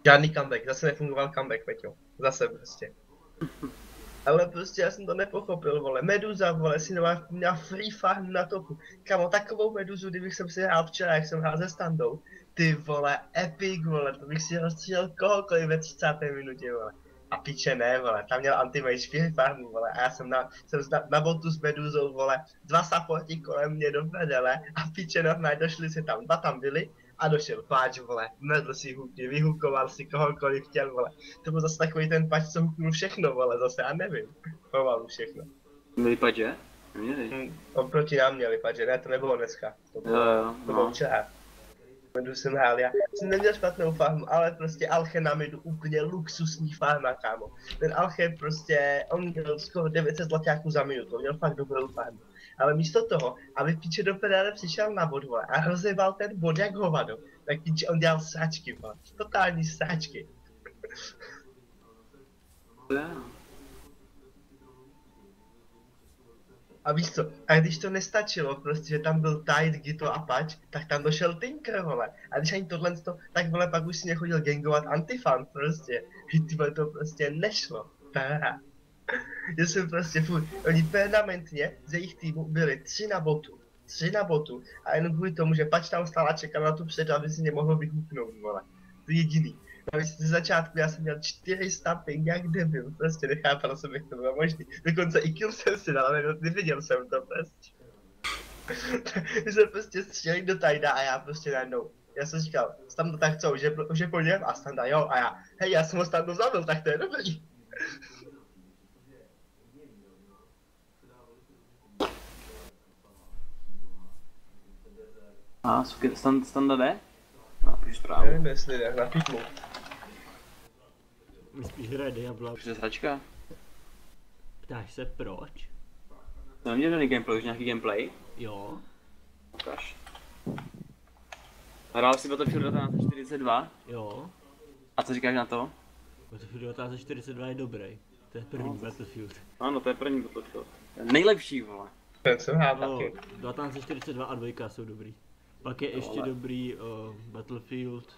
Žádný comeback, zase nefungoval comeback, Peťo. Zase prostě. Ale prostě já jsem to nepochopil, vole. Meduza, vole, si měla free farm na topu. Kamo, takovou meduzu, kdybych jsem si hrál včera, jak jsem hrál se standou. Ty vole, epic, vole, to bych si rozstřílel kohokoliv ve 30. minutě, vole. A piče ne, vole, tam měl anti-mage free farmu, vole, a já jsem na botu s meduzou, vole, 2 supporti kolem mě do prdele a piče normálně došli si tam, 2 tam byli. A došel páč, vole, medl si hukně, vyhukoval si kohokoliv chtěl, vole. To byl zase takový ten páč, co huknul všechno, vole, zase, já nevím. Pomalu všechno. Měli pače? Neměli. Oproti nám měli pače, ne, to nebylo dneska. To bylo včera. Medu jsem hrál, já jsem neměl špatnou farmu, ale prostě Alche na medu úplně luxusní farma, kámo. Ten Alche prostě, on měl skoro 900 zlaťáků za minutu, měl fakt dobrou farmu. Ale místo toho, aby piče do pedále přišel na bod, vole, a rozebal ten bod jak hovado, tak piče on dělal sračky, vole. Totální sračky. A víš co, a když to nestačilo, prostě, že tam byl Tide, Gito a Patch, tak tam došel Tinker, vole. A když ani tohle, tak vole, pak už si nechodil gangovat Antifan, prostě. Tyhle to prostě nešlo. Tá. Já jsem prostě furt, oni permanentně ze jejich týmu byli 3 na botu a jenom kvůli tomu, že Patch tam stál a čekal na tu předu, aby si nemohl vyhuknout, vole. To je jediný. Navíc ze začátku já jsem měl 400 ping jak debil, prostě nechápal jsem, jak to bylo možný. Dokonce i kill jsem si dal, ale neviděl jsem to prostě. My jsme prostě střelili do Tida a já prostě najednou. Já jsem říkal, Stando tak co, že po něm? A Standa jo, a já, hej, já jsem ho Stando zabil, tak to je dobrý. A, Standa jde? Napíš zprávu. Nevím, jestli jde, napíš mu. My spíš hraje Diablo. Už je hračka? Ptáš se proč? To neměl žádný gameplay, už nějaký gameplay? Jo. Ukaž. Hrál jsi Battlefield 1942? Jo. A co říkáš na to? Battlefield 1942 je dobrý. To je první Battlefield. Ano, to je první Battlefield. Nejlepší, vole. Ten jsem hrál No, taky. 1942 a 2 jsou dobrý. Pak je ještě dobrý Battlefield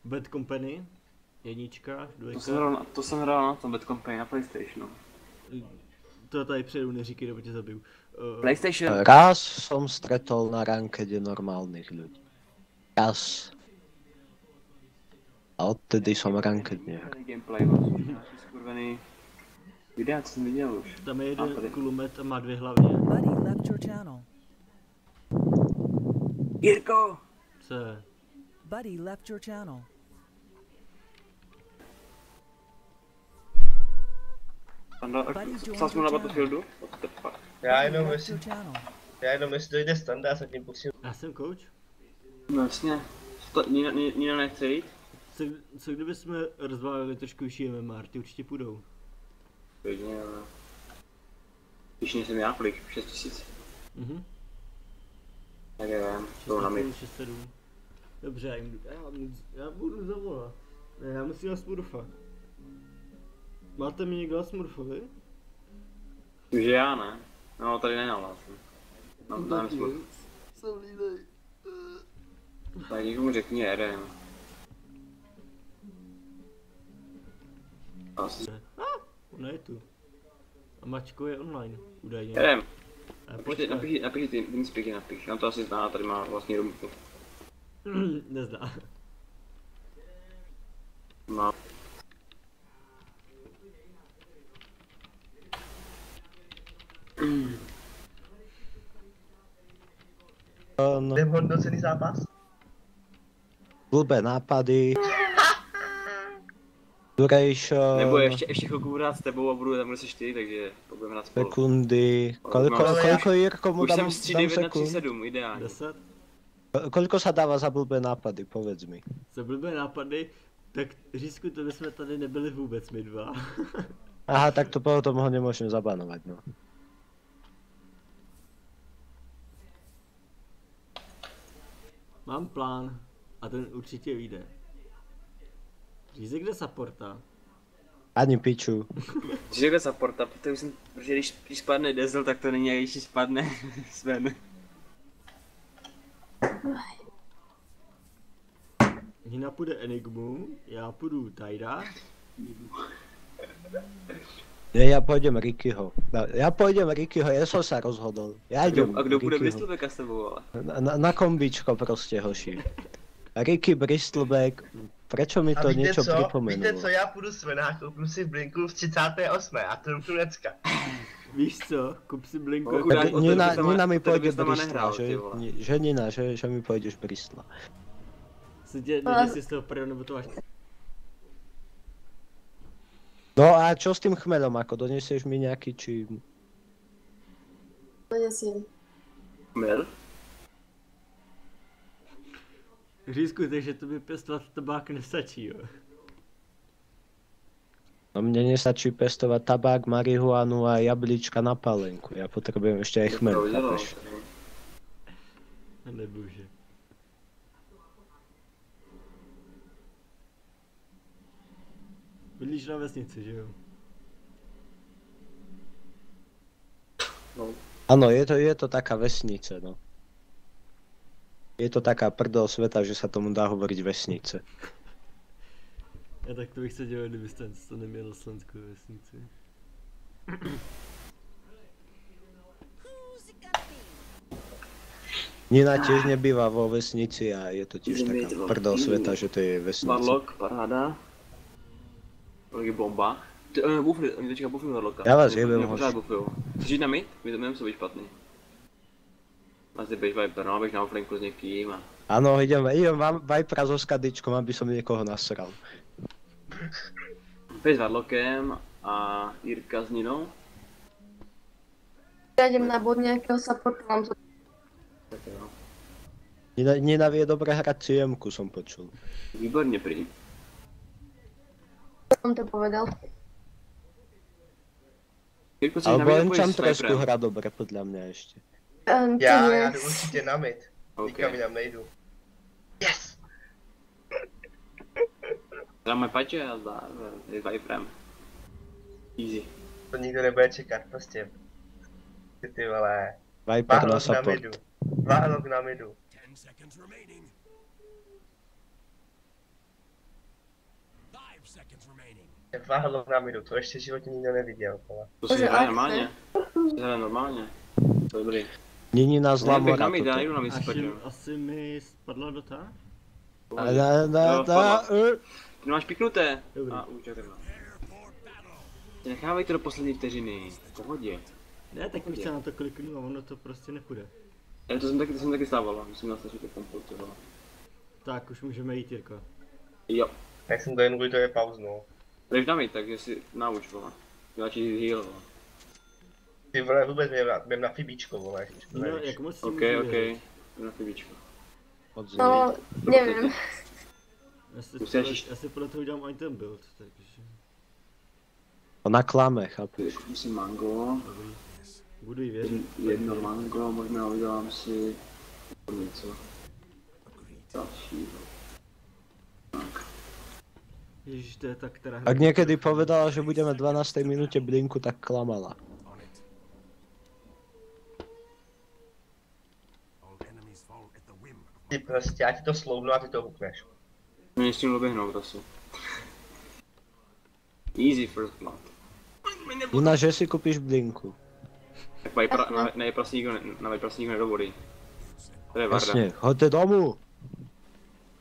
Bad Company, 1, 2. To jsem hrál na tom Bad Company na PlayStationu. To tady předu neříkej, nebo tě zabiju. PlayStation? Raz som stretol na rankede normálnych ľudí. Raz. A odtedy som ranked nehral. Gameplay, vlastně, skurvený videa, co jsem viděl už. Tam je jeden kulomet a má 2 hlavně. Buddy left your channel. Jirko! Co je? Buddy left your channel. Psal jsi mu na Battlefieldu? What the fuck? Já Buddy jenom left your jestli, channel. dojde Standa, já se tím pustím. Já jsem coach. No jasně. Nina nechce jít? Co kdyby jsme rozválili trošku vyšší MMR, ty určitě půjdou. Klidně, ale... Když nejsem já, kolik? 6000. Tak já vím, jdou na mid. 6-7. Dobře, já budu zavolat. Ne, já musím na Smurfa. Máte mi někdo na Smurfovi? Že já ne. No tady nenahlásím. Mám tam smluv. Jsem línej. Tak někomu řekni jeden. Asi. Ona je tu. A Mačko je online, údajně. Jedem. Počkej. Napiš ty TeamSpeaky, napiš. On to asi zná, tady má vlastní rumku. Nezná. No. Jdem hodnocený zápas? Blbé nápady. Duration. Nebo ještě chvilku budu hrát s tebou a budu tam se 4, takže to budeme hrát spolu. Sekundy. Koľko Jirko mu Už dám jsem s 3-9 na sekund? 3-7, ideálně. 10. Koľko sa dáva za blbé nápady, povedz mi. Za blbé nápady, tak Řízku, to bychom tady nebyli vůbec my dva. Aha, tak to potom ho nemôžem zabanovať, no. Mám plán a ten určitě vyjde. Řízek jde supporta. Ani piču. Když řekl supporta, protože když spadne Diesel, tak to není, jak když spadne Sven. Nina půjde Enigmu, já půjdu Tajda. Ne, ja pôjdem Rickyho. Ja pôjdem Rickyho, ja som sa rozhodol. Ja idem A kdo bude Rickyho. Bristolbacka s tebou, ale? Na kombičko proste, hoši. Ricky Bristleback, prečo mi A to víte niečo co? Víte pripomenulo? co, já půjdu s Vena, koupnu si Blinku v 38. a trumfu Necka. Víš co, kup si Blinku. No, jako- chudák, Tak od Nina, tebe by Nina tam- mi od tebe by pôjde tam Bristla, nehrál, že? ty vole. Že Nina, že mi pôjdeš Bristla. Se tě, nejde si z toho prdel, nebo to máš. No a čo s tým chmelom, ako donesieš mi nejaký, či... Donesiem. Mil? Řízku, takže to by pěstovat tabák nestačí, jo. No mne nestačí pestovať tabák, marihuanu a jablíčka na palenku. Ja potrebujem ešte aj chmel, To udělal. chápeš? Nebože. Bydlíš na vesnici, že jo? No. Áno, je to taká vesnice, no. Je to taká prdel sveta, že sa tomu dá hovoriť vesnice. Já tak to bych se dělal, kdybyste to neměl na Slovensku ve vesnici. Nina tiež nebýva vo vesnici a je to tiež Ideme taká to prdel velký. sveta, že to je vesnica. Warlock, paráda. Kolik je bomba. Bufry, oni teďka bufrují Warlocka. Já vás jebem, Oni pořád hoši. bufrujou. Chceš jít na mid? My to nemusí být špatný. A ty běž Viper, no, běž na offlanku s někým a... Áno, idem Vipera so skadičkom, aby som niekoho nasral. Běž s Warlockem a Jirka s Ninou. Ja idem na bod nejakého supportu, mám to. Tak jo. Nina vie dobre hrať CM-ku, som počul. Výborně prý. Som to povedal. Jirko, chceš Alebo na mid Encham s trošku Viperem? hrá dobre, podľa mňa ešte. Já jdu určitě na mid. OK. Nikam jinam nejdu. Yes! Dáme pače a zdá, je s Viperem. Easy. To nikdo nebude čekat, prostě. Ty vole. Viper na Váhlok na support. midu. Váhlok na midu. 10 seconds remaining. 5 seconds remaining. Váhlok na midu, to ještě životně nikdo neviděl, vole. To si Bože, hraje ach, normálně. To si hraje normálně. To je dobrý. Ninina Ne, zlá běž na mora mid, já toto. nejdu na mid s Asi, pačem. asi mi spadla dota? Jo, spadla. Ty Ty máš piknuté. Dobrý. A už takhle. Nechávej to do poslední vteřiny. V pohodě. Ne, tak bych se na to kliknu a ono to prostě nepůjde. Já to jsem taky stával, musím nastačit to komputer. Tak, už můžeme jít, Jirko. Jo. Tak jsem to jen kvůli tobě pauznul. Jdeš na mid, takže si nauč, vole. Měláčí heal, vole. Ty vole, vůbec během na Fibíčko, vole. když to No, nevíš. jak moc si OK, můžu OK. vědět? Jdu na chybíčku. No, neviem. Já si podle toho udělám item build, takže... Ona klame, chápeš? Musím mango. Dobrý. Budu jí věřit. Jedno mango, možná udělám si něco dalšího. Tak. Ježiš, to je tak, která... Ak niekedy povedala, že budeme v 12. minúte blinku, tak klamala. On it. All enemies fall at the whim of Ty prostě, já ti to slouvnu a ty to hukneš. Mě s tím doběhnout asi. Easy first blood. Nina, že si kúpiš blinku. Tak na Vipera si nikdo nedovolí. To je Varda. Jasne, hoďte domu!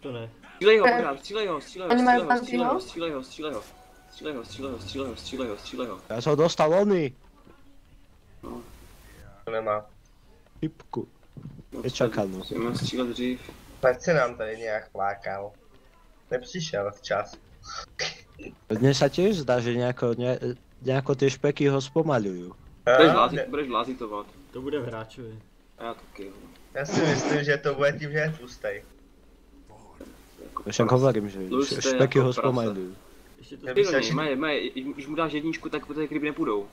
To ne. Střílej ho, pořád, střílej ho, Oni majú pantyho? střílej ho. Ja som dostal ony! To nemá. Typku. Nečakanú. Musíme střílet dřív. Tak se nám tady nějak flákal. Nepřišel včas. Dnes sa tiež zdá, že nejako tie špeky ho spomaľujú. Budeš lázitovat. To bude v hráčovi. A já taky. Já si myslím, že to bude tím, že je tlustej. Však hovorím, že Tlustý špeky jako ho prase. spomaľujú. Ještě to... Nebych se Když mu dáš jedničku, tak ty kryby nepůjdou.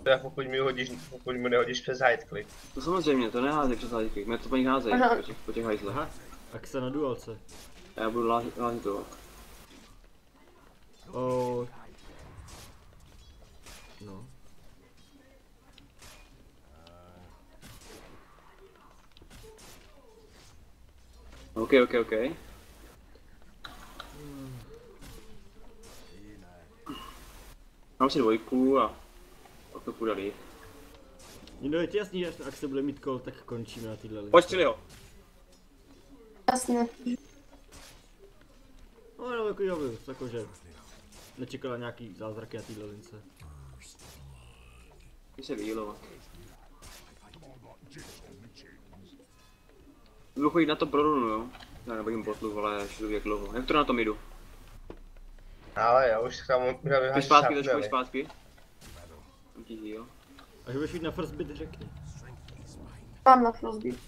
teda pokud mi nehodíš přes hide click. To samozřejmě, to neházej přes házej, mě to po nich házej, Aha. po těch hajzlech. Aha, Axa na dualce. A já budu lázitovat. Oh. No. OK. Dám si dvojku a pak to půjde líp. No je ti jasný, že ak se bude mít kol, tak končíme na tyhle lince. Pojď, střílej ho. Jasně. No jako jo, jakože nečekala nějaký zázraky na tyhle lince. Jdi se vyhýlovat. Budu chodit na to pro runu, jo? Já nebojím botlu, ale až jdu jak dlouho. Jak to na tom jdu? Ale já už tam Pojď vyhážu zpátky, trošku šapneli. pojď zpátky. Tam ti heal. Až budeš jít na first bit, řekni. Mám na frostbit.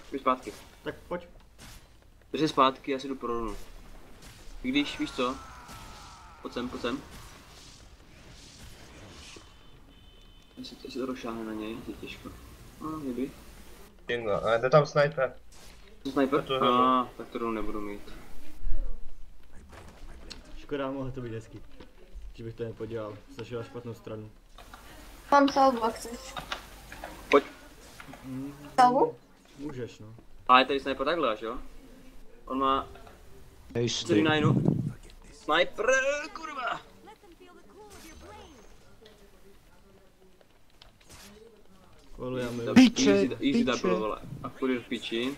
Pojď zpátky. Tak pojď. Drž zpátky, já si jdu pro runu. I když, víš co? Pojď sem, pojď sem. Jestli to došáhne na něj, je těžko. Kdyby. Jingo, ale jde tam sniper. Sniper? To runu. Tak to runu nebudu mít. Škoda, mohlo to být hezky. Že bych to nepodělal, zašel na špatnou stranu. Mám salvu, jak chceš. Pojď. Salvu? Můžeš, no. A je tady sniper takhle až, jo? On má Jistý. 4 na 1. Sniper, kurva! Kolujeme. Piče, Easy piče. double, vole. A půjde v piči.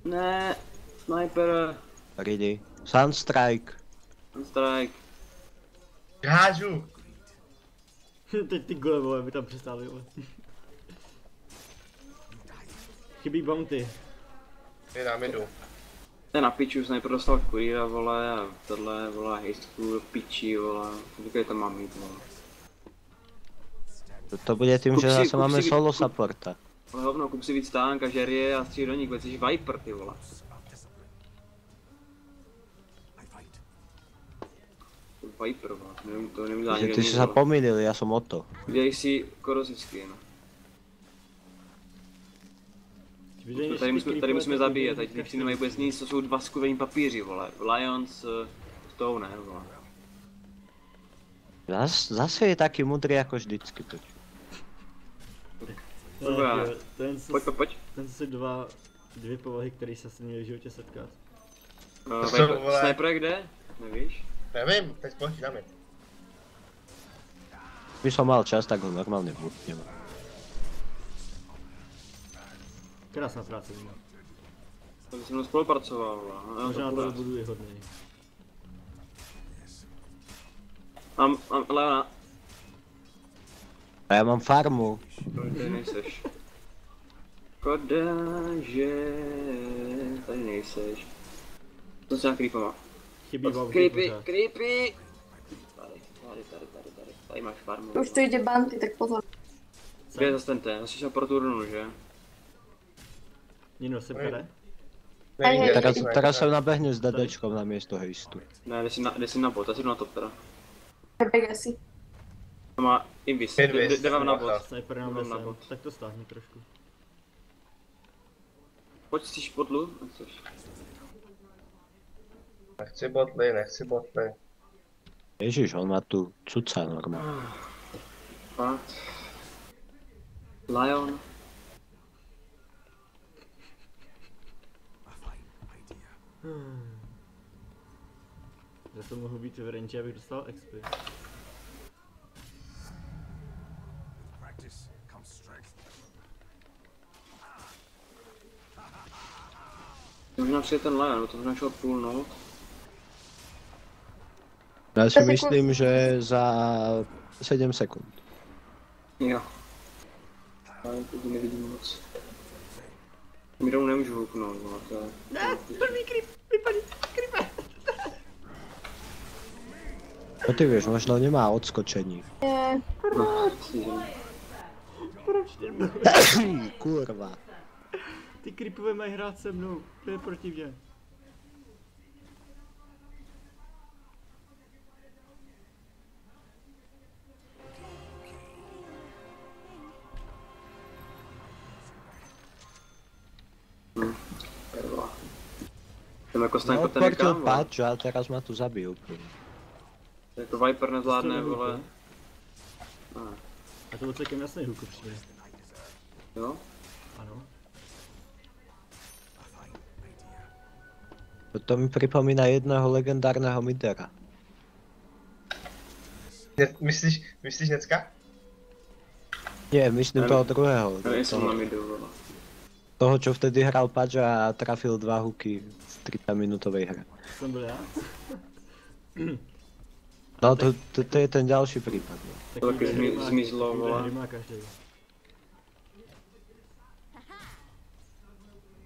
Ne, sniper, Ready. Sunstrike. strike. Hážu! Teď ty golemové by tam přistály, vole. Chybí bounty. Jdám, jdu. To je na piču, sniper dostal kurýra, vole, a tohle, vole, hejstku, piči, vole. Říkaj, to mám mít, vole. To bude tím, Kup že si- zase kup máme si- solo kup- supporta. Ale hovno, kup si víc tank a žerie a stříl do nich, jsi Viper, ty vole. Viper, vole, nevím, to nevím, Že ty si sa pomýlil, ja som o to. Dej si korozivský, no. Tady musíme zabíjet, teď si nemají vůbec nic, to jsou dva skuvení papíři, vole. Lions, Stone, ne, vole. Zase je taký mudrý ako vždycky. Toč. Kurva. Pojď. Ten jsou dvě povahy, které se asi měly v životě setkat. To jsou, vole. Sniper je kde? Nevíš? Nevím, teď pojď, dáme. By som mal čas, tak ho normálne vlúpnem. Krásná práce, Zima. To by se mnou spolupracoval, vole. No, Možná to to půjde. budu i hodnej. Mám Leona. A ja mám farmu. Tady nejseš. Škoda, že tady nejseš. To se na creepama. Chybí bounty Creepy, pořád. creepy! Tady máš farmu. Už to jde banty, tak pozor. Kde je zase ten ten? Jsi šel pro tu runu, že? Nino se bere? Nevím, kde je sniper. Teraz sa nabehne s DDčkom na miesto hejstu. Ne, jde si na bot, já si jdu na top teda. Rebege si. To má invis, Invis, jde vám na bot. Sniper nám Jdu na sem, bot. tak to stáhni trošku. Pojď si špotlu, chceš. Nechci botly. Ježiš, on má tu cuca normálne. Fakt. Lion. Já to mohu být v range, abych dostal XP. Practice comes strength. Možná přijde ten Lion, to možná šel půlnout. Ja si myslím, že za 7 sekúnd. Jo. Ale to nevidím moc. Mirou nemůžu houknout, no to je... Ne, první creep, vypadí, creepe. No ty vieš, možno nemá odskočení. Je, Proč nebyl? Kurva. Ty creepové mají hrát se mnou, to je proti mě. Jsem jako No, sniper ten odportil nekám, vole. patch a teraz ma tu zabijú. Jako Viper nezvládne, Jste vole. nehoukl? A to byl celkem jasný hook upřímně. Jo? Ano. To mi pripomína jedného legendárneho midera. Myslíš Necka? Nie, myslím toho druhého. Nejsem na midu, vole. Toho, čo vtedy hral Padža a trafil 2 huky v 30-minútovej hre. Jsem byl já? No to je ten ďalší prípad. No. To taky zmizlo, vole. Hry má každý.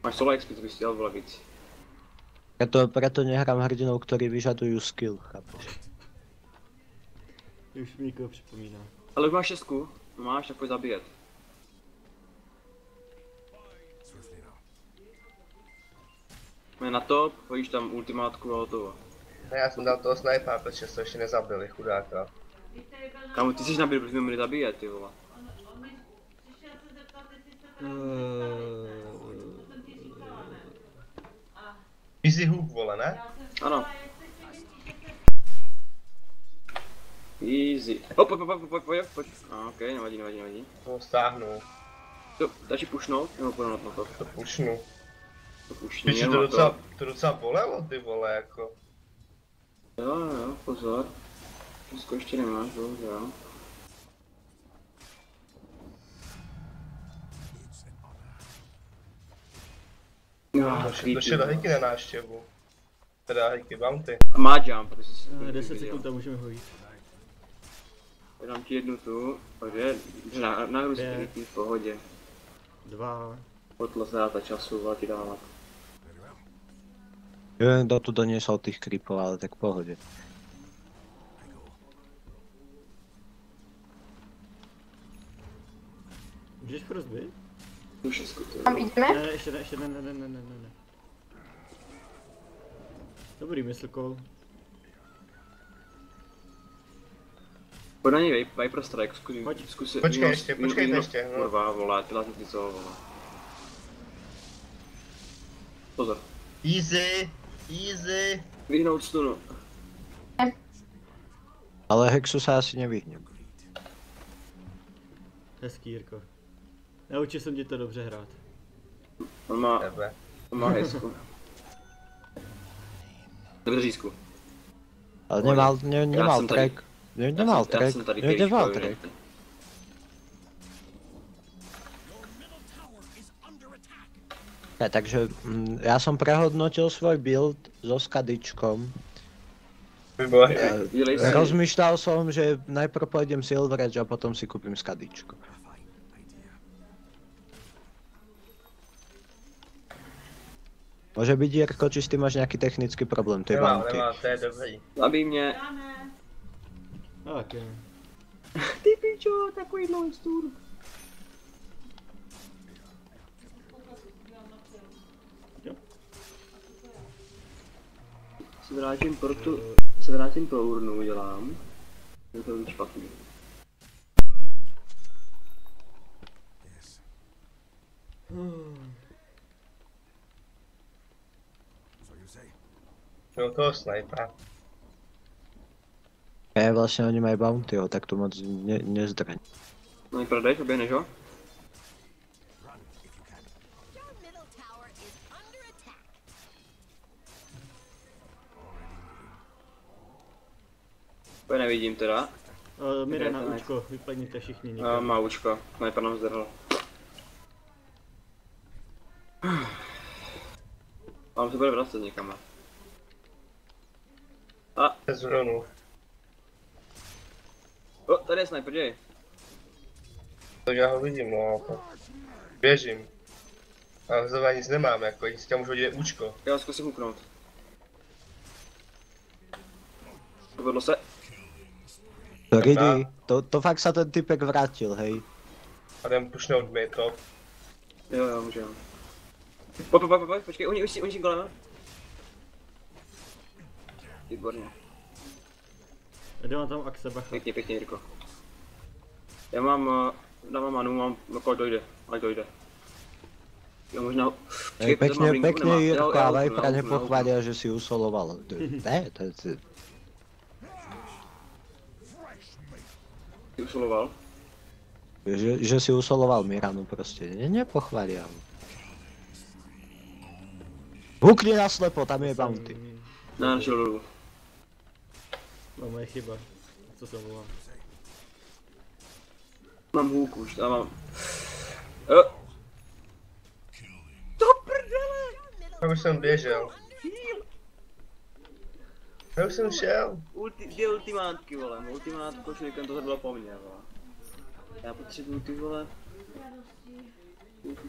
Máš solo XP, to bys chtěl, vole, víc. Preto nehrám hrdinov, ktorí vyžadujú skill, chápeš? Už Míko připomíná. Ale už máš 6, máš, tak pojď zabíjet. Swiftly now. Jme na top, hodíš tam ultimátku a hotovo. No já jsem dal toho snajpa, protože to ještě nezabili, chudáka. Kámo, ty jsi nabil, protože jsme měli zabíjet, ty vole. Easy hook, vole, ne? Ano. Easy. Pojď. Ok, nevadí. To stáhnu, Jo, dáš ji pušnout? Nebo půjdu na to? to pušnu. To pušni, Víš, to docela bolelo, ty vole, jako. Jo, pozor. Dnesko ještě nemáš, jo. It's an honor. Došli do Hejky na návštěvu. Teda Hejky Bounty. A má jump, protože jsi 10 sekund tam můžeme hojit. Dám ti jednu tu, takže na hru si v pohodě. 2. Potlo ztráta času, a ti dávat. Very well. Neviem, kto tu doniesol tých creepov, ale tak v pohode. I go. Můžeš rozbit? Tu 6, to Tam je. jdeme? Ne, ještě ne. Dobrý mysl, Cole. Pojď na něj, Viper Strike, zkus. Počkej ještě, no. Kurva, vole, ty láty co, vole. Pozor. Easy. Vyhnout stunu. Ale Hexu sa asi nevyhnem. Hezký, Jirko. Naučil jsem tě to dobře hrát. On má Tebe. hezku. Dobře řízku. Ale Já nemal jsem tady- track. Nemal track. Já jsem tady Nemal kejško, track. Ja, takže ja som prehodnotil svoj build so skadičkom. Výborně. Dělej si. Rozmýšľal som, že najprv pôjdem Silver Edge a potom si kúpim skadičku. Môže byť, Jirko, či s tým máš nejaký technický problém, to je bounty. Nemá, to je dobrý. Zabij mě. Tak jo. Ty pičo, takový monster. Se vrátím pro urnu, udělám. Je to víc špatný. Yes. So you say? No toho snajpa. Ja vlastne oni majú bountyho, tak to moc nezdraň. No i prodej, oběhneš ho? Run if you can. Your middle tower is under attack. To nevidím teda. Mire na účko, vypadněte všichni někam. Má účko, sniper nám zdrhl. Mám se bude vracet někam. A, Bez runu. tady je sniper, děj. Tak já ho vidím, no. Běžím. Ale zrovna nic nemám, jako nic tě můžu hodit účko. Já zkusím huknout. Povedlo se. Ridi, to fakt sa ten typek vrátil, hej. A jdem pushnout mi to. Jo, můžeme. Pojď, počkej, oni si golem. Výborně. Jde tam akce, bacha. Pěkně, Jirko. Já mám, dávám manu, mám, ať dojde. Jo, možná... Hej, pekne Jirko, Jo, ale aj jo, pra jo, nepochvália, že si usoloval. Ne, to je... Ty usoloval? Že si usoloval Miranu proste, nepochvália. Hukni naslepo, tam je bounty. Ne, našel dolů. No, moje chyba. co se omlouvám. Mám hůk už, tam mám. To prdele! Já už jsem běžel. Já už jsem šel. Dvě ultimátky, vole, ultimátku, šuriken, to bylo po mně, vole. Já potřebuju ty, vole.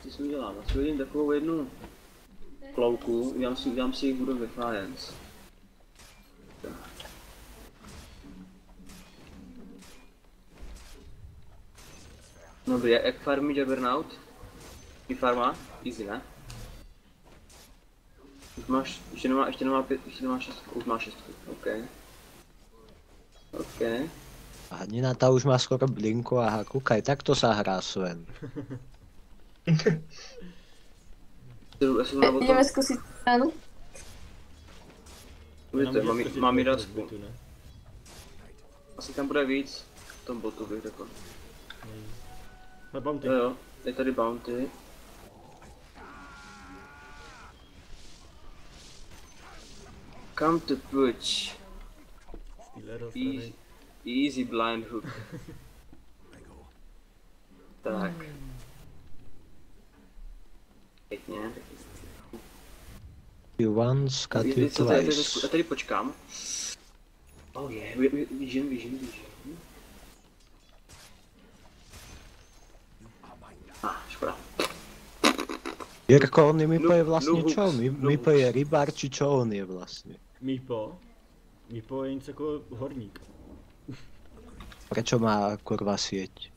Co si udělám? Já si hodím takovou jednu klouku, udělám si jich budov Defiance. Dobrý, jak farmí Juggernaut? Ty farma? Easy, ne? Už máš, ještě nemá 6, už má 6, OK. OK. A Nina ta už má skoro blinku, aha, kúkaj, tak to sa hrá Sven. Ideme zkusit stranu. Uvidíte, mám Mirasku. Asi tam bude víc v tom botu, bych řekl. Na bounty. Jo, je tady bounty. Come to Butch. Easy blind hook. Tak. Pěkně. You once, cut you twice. Já tady počkám. Oh yeah, vision. Škoda. Jirko, on je Mipo je vlastne čo? Mipo je rybár, či čo on je vlastne? Mipo je něco jako horník. Prečo má kurva sieť?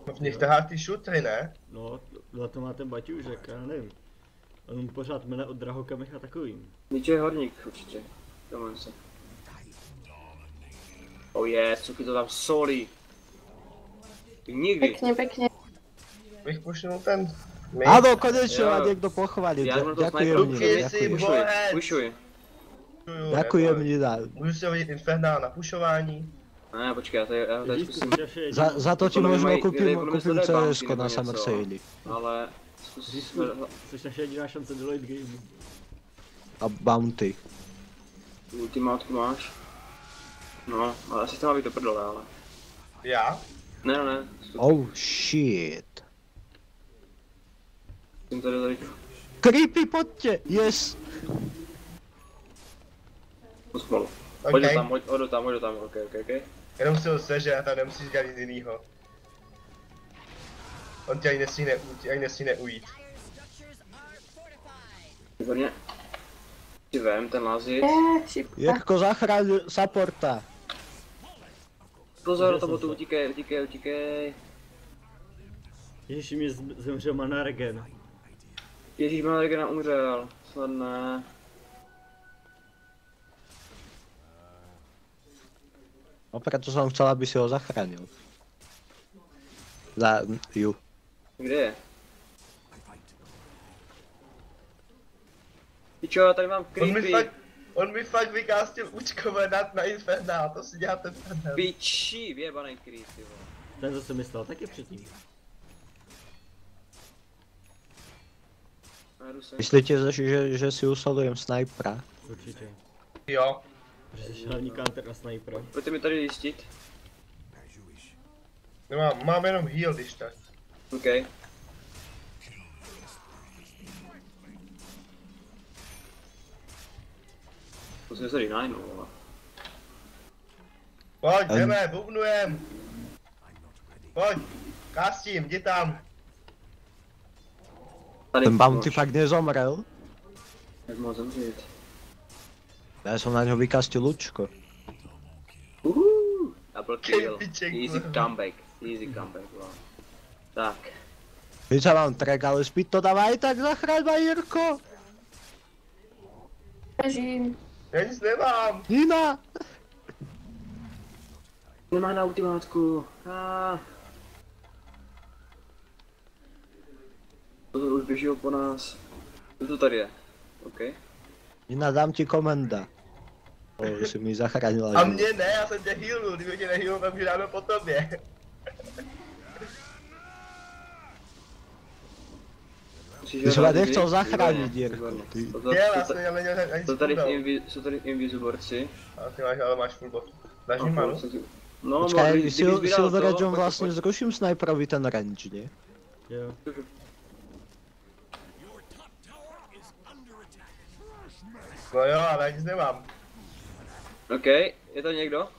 No v nich tahá ty šutry, ne? No, za to má ten baťůžek, já nevím. On pořád mene od drahokamech a takovým. Ničo je horník určitě. Domám se. Oh yeah, cuky to tam solí. Nikdy. Pěkně. Bych pušnul ten... Áno, konečne ma niekto pochválil. Ďakujem, Nina, Pušuj. ďakujem, Nina. Můžu si hodit Infernál na pušování. Ne, počkej, já tady zkusím. Za to ti možno kúpim CS-ko na Summer Sale. Ale zkusím... Což naše jediná šance do late game. A Bounty. Ultimátku máš? No, ale asi to má být to prdele, ale... Já? Ne. Oh shit. Jsem tady. Creepy, poďte! Yes! Pospolu. Okay. Hoď do tam, ok. Jenom si ho seže a tam nemusíš dělat nic jinýho. On tě ani nesmí ujít. Výborně. Ti vem ten lázit. Jirko, zachráň supporta. Pozor, to botu, utíkej. Ježiši, mi zemřel Manargen. Ježíš, Manargena umřel. Snad ne. No preto som chcel, aby si ho zachránil. Za ju. Kde je? Pičo, já tady mám creepy. On mi fakt vykástil učkové na Infernál, to si děláte prdel. Piči, vyjebanej creepy, vole. Ten zase myslel taky předtím. Myslíte, že si usolujem snajpera? Určitě. Jo. Že jsi hlavní counter na snajpera. Pojďte mi tady jistit. Mám jenom heal, když tak. OK. Musím se renajnu, vole. Pojď, jdeme, bubnujem. Pojď, kastím, jdi tam. Ten Bounty fakt nezomrel? Jak mohl zemřít? Ja som na ňo vykastil Lučko. Double kill. Easy comeback, wow. Tak. Keď sa mám track, ale Speed to dáva aj tak, zachráň ma, Jirko! Držím. Já nic nemám. Nina! Nemá na ultimátku. To už běží po nás. Co to tady je? OK. Nina, dám ti komenda. Si mi zachránila A život. mě ne, já jsem tě healnul, kdyby tě nehealnul, tak bych dáme po tobě. Ty jsi mě nechcel zachránit, Jirko. Jsou tady invizuborci. A ty máš, ale máš full bot. Dáš mi manu? No, počkej, Silver Edgeom vlastně zruším sniperovi ten range, ne? Jo. No jo, ale nic nemám. OK, je to někdo?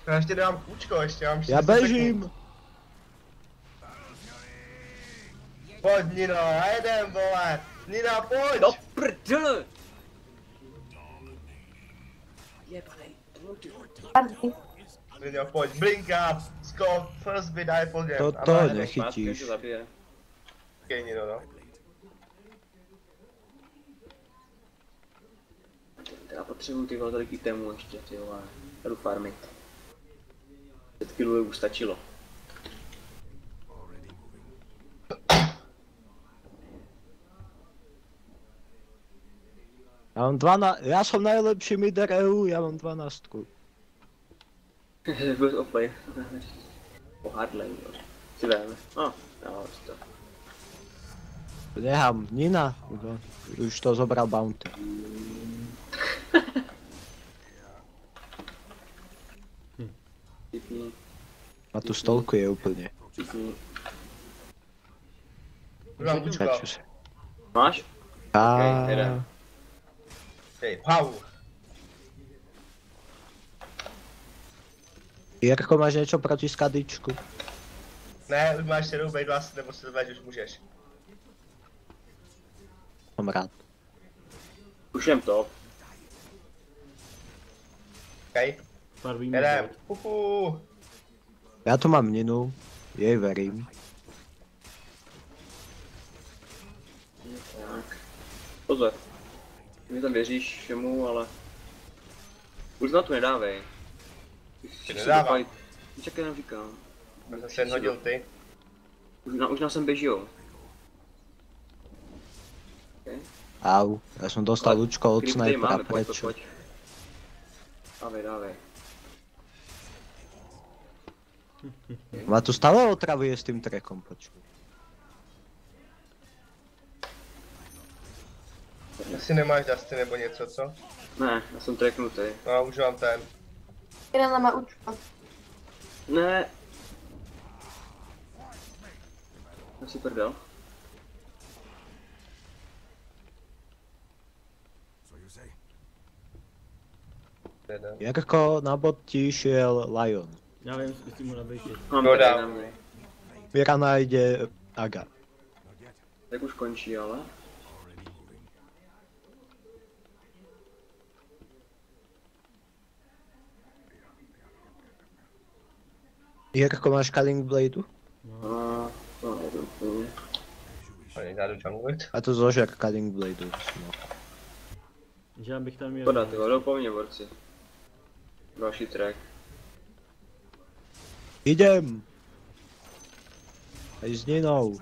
Já ještě dám kůčko, ještě mám 40 Já běžím! Pojď Nino, já jedem vole! Nina, pojď! Do prdele! Bardy. Nino, pojď, blink up, skok, first bit, die for game. To nechytíš. Okej, Nino, no. Já potřebuji ty velký tému ještě, ty vole. Jdu farmit. 5 kilů už stačilo. Já mám 12, já jsem nejlepší mider EU, já mám 12. Byl oplay. Po hardlane, jo. Si veme. Jo, to. Nechám, Nina, už to zobral bounty. A tu stolku je úplně. Mám kůčko. Máš? A... Hej, wow. Jirko, máš něco proti skadičku? Ne, už máš jenom bejt vás, nebo se zvedeš, už můžeš. Jsem rád. Už jem to. Okej, Farmíme. jedem. Já tu mám Ninu, jej verím. Tak. Pozor. Ty mi tam věříš všemu, ale... Už na to nedávej. Nedávám. Čekaj, nám říkám. Já jsem se jen hodil ty. Už nás sem běžijou. Okay. Au, já jsem dostal lučko od snipera, prečo? Pojď. Dávej. Má tu stále otravuje s tím trackom, počkej. Asi nemáš dusty nebo něco, co? Ne, já jsem tracknutý. No, už mám ten. Jeden má učko. Ne. Já si prdel. Jirko, na bot ti šel Lion. Já vím, zkusím mu nabejt. Mám No, tady dám. na mě. Mirana jde Aga. Tak už končí, ale. Jirko, máš Culling Blade? No, to nejde úplně. Oni zádu junglit. A to zložek Culling Blade. No. Že já bych tam měl... Škoda, ty jdou po mně, borci. Další track. Idem! Aj s Ninou.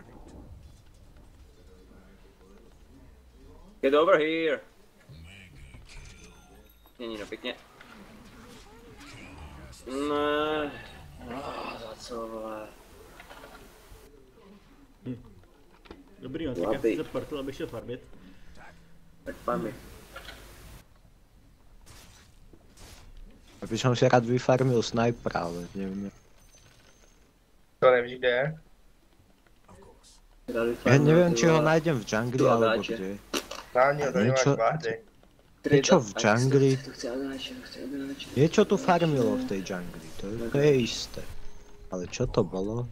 Get over here! Není, no pěkně. Ne. Za co, vole. Dobrý, no, tak já si zapartil, abych šel farmit. Tak farmy. Já bych si rád vyfarmil snipera, ale nevím. To nevíš, kde je? Já nevím, či ho najdem v džungli, alebo kde. Daniel, to nemáš bády. Niečo v džungli. To chce Adáče. Niečo tu farmilo v tej džungli, to je isté. Ale čo to bolo?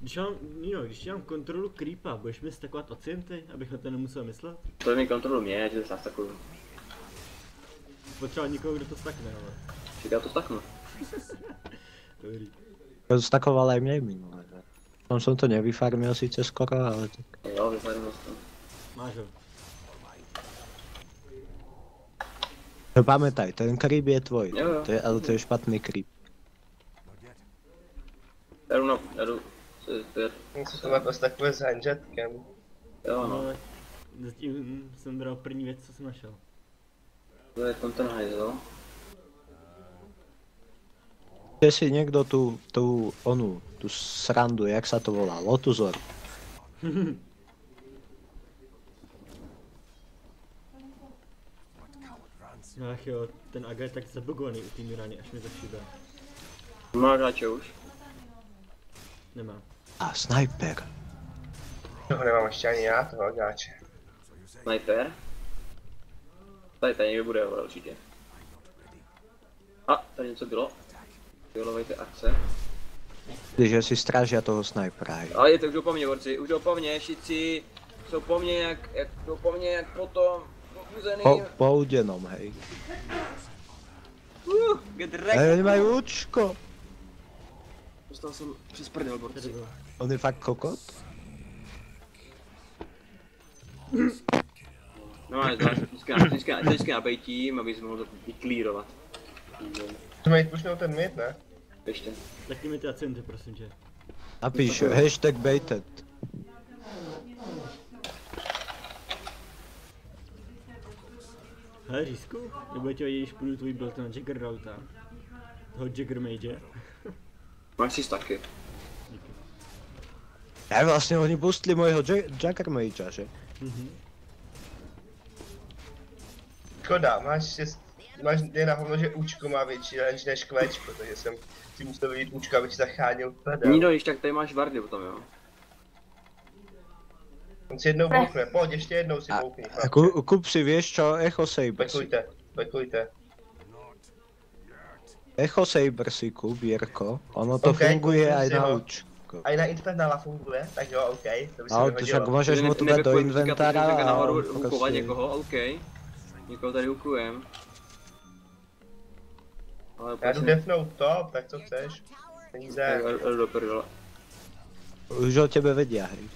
Když mám kontrolu creepa, budeš mi stakovat ocienty, abych na to nemusel myslet? To mi kontrolu mě, že to se takovou. Potřeba někoho, kdo to stakne, ale. Čekaj, já to staknu. Dobrý. Ja to stakoval aj mne minule. Som to nevyfarmil síce skoro, ale tak. Jo, vyfarmil to. Máš ho. No pamätaj, ten creep je tvoj, Jo. ale to je špatný creep. Jdu. Musím to mít takové s handjetkem. Jo, no. Ale zatím jsem bral první věc, co jsem našel. To je ten hajzel. Je si niekto tú srandu, jak sa to volá, Lotus Orb. Ach jo, ten Aga je tak zabugovaný u té Mirany, až mi to šíbe. Má hráče už. Nemá. A sniper. Toho nemám ještě ani já, toho agáče. Sniper. Tady někdo bude, ale určitě. A, tady něco bylo. Vylovejte akce. Když si strážia toho snipera. Ale je to už jdou po mně, borci, už jdou po mně, šici. Jsou po mně jak potom. Pochuzený. Po udenom, hej. Get Hej, wrecked. oni majú účko. Dostal jsem přes prdel, borci. On je fakt kokot? No ale vždycky nabejtím, abys mohl to vyklírovat. Můžeme jít pušnout ten mid, ne? Ještě. Taky mi ty acenty, prosím tě. Napíš hashtag baited. Hele, Řízku, nebo tě když půjdu tvůj build na Jaggernauta. Toho Jaggermage. Máš si taky. Ja vlastne oni boostli mojho Jaggermagea, že? Škoda, máš jen na hovno, že účko má větší range než kveč, protože jsem si musel vidět účko, aby ti zachránil prdel. Nikdo, když tak tady máš vardy potom, jo. On si jednou boukne, pojď, ještě jednou si boukni. Kup si, vieš čo, Echo Saber si. Bekujte. Echo Saber si kúp, Jirko. Ono to Okay, funguje kúpim aj si na ho. účko. A i na Infernala funguje, tak jo, OK, to by se No, mi to hodilo. však môžeš mu to dať do inventára a nahoru on hukovat proste... někoho, OK. Někoho tady hukujem. Ale Já jdu defnout top, tak co chceš? Peníze. do prdele. Už o tebe vedia, hej.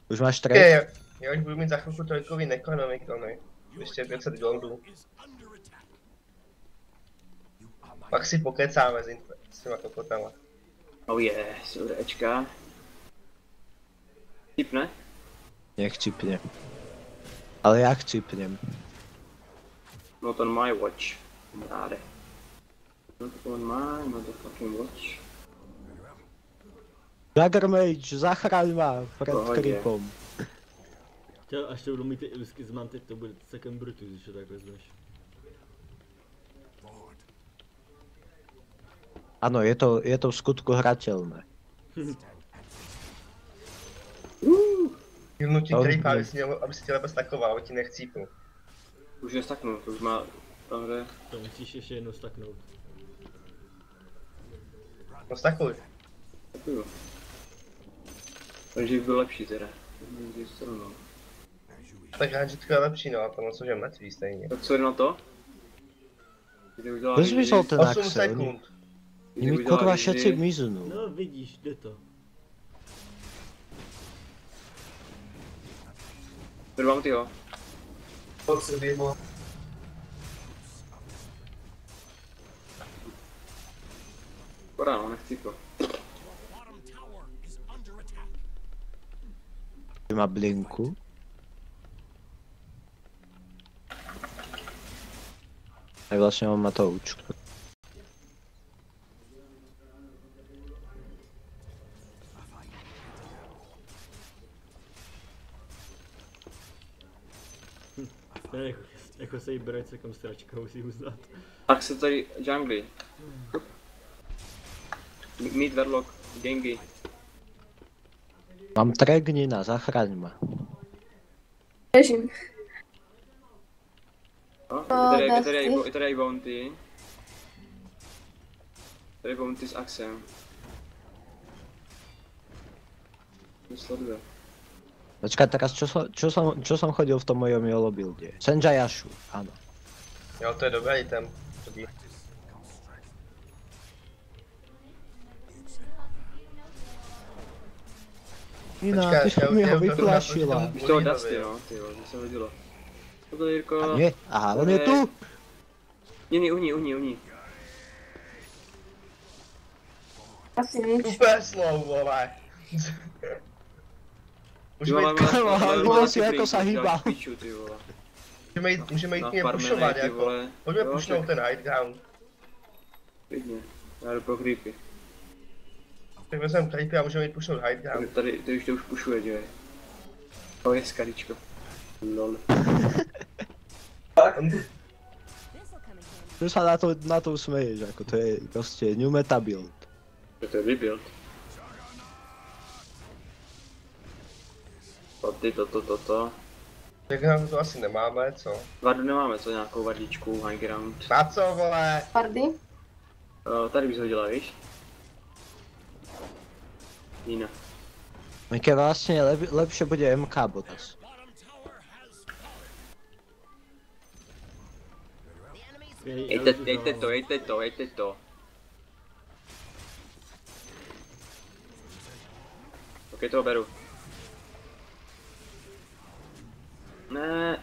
Už máš trade? Já už budu mít za chvilku trojkový Necronomicony. Ještě 500 goldů. Pak si pokecáme s těma kokotama. Oh yes, Ečka. Tipne? Nech cipne. Ale jak cipnem? Not on my watch. Ráde. Not on my motherfucking watch. Jaggermage, zachraň ma pred Pohodě. creepom. Až to budou mít ty ilusky z manty, to bude celkem brutus, když to tak vezmeš. Áno, je to v skutku hrateľné. Hilnutí creepa, aby si tě lépe stakoval, aby ti nechcípnul. Už nestaknu, to už má tam jde. To musíš ještě jednou staknout. No stakuj. Takový. Takže by byl lepší teda. Tak Hanžitko je lepší, no a to moc už je mrtvý stejně. Tak co jde na to? Bez myslel ten 8 Axel, sekund. oni mi kurva všetci miznú. No vidíš, jde to. Trvám tyho. Škoda, no, nechci to. Má blinku. A vlastne on má to účko. Jako se jí bere celkem stračka, musí uznat. Tak se tady jungly. Mid Verloc, Gengi. Mám tregnina, zachraň ma. Ležím. No, je tady Bounty. Tady Bounty s Axem. Sleduje. Počkaj, teraz čo som chodil v tom mojom YOLO builde? Senjayashu, áno. Jo, to je dobrý item. Iná, ty mi ho vyplašila. Už toho Dusty, no, tyjo, to se hodilo. Toto Jirko. Nie, aha, on je tu! Nie, uhni. Asi nic. Super slow, vole. Videl si, ako sa hýbal. Můžeme jít k něm pušovat, jako. Pojďme pušnout ten high ground. Klidně, já jdu pro creepy. Tak vezmeme creepy a můžeme jít pušnout high ground. Tady už to už pušuje, že? To je skaličko. Lol. Čo sa na to smeješ, ako to je proste new meta build. To je rebuild. Ty toto. Tak nám to asi nemáme, co? Vardu nemáme, co? Nějakou vardičku, high ground. Na co, vole? Pardy? Tady bys hodila, víš? Jiná. Keď vlastne lepšie bude MK botas. Ejte to. Ok, toho beru. Ne.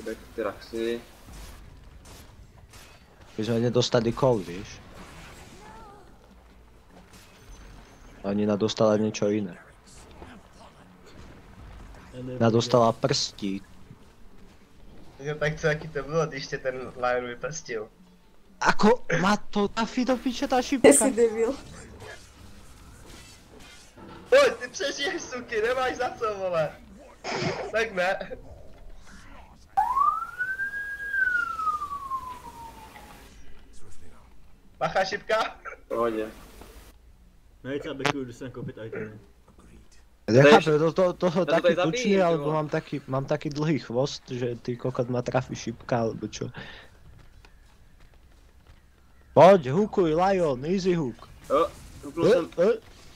Back ty Raxy. My sme nedostali call, vieš? Oni nadostala niečo iné. Nadostala prstík. Tak co, jaký to bylo, když tě ten Lion vyprstil? Ako? Má to trafí do piče tá Ty šipka? jsi debil. Pojď, ty přežiješ, suky, nemáš za co, vole. Tak ne. Bacha, šipka. Pohodě. Nejď, abekuju, jdu sem koupit itemy. Nechápem, toho to taký tady zabíjí, tučný, ty alebo vole. mám taký dlhý chvost, že ty kokot ma trafí šipka, alebo čo. Poď, hookuj, Lion, easy hook. Jo,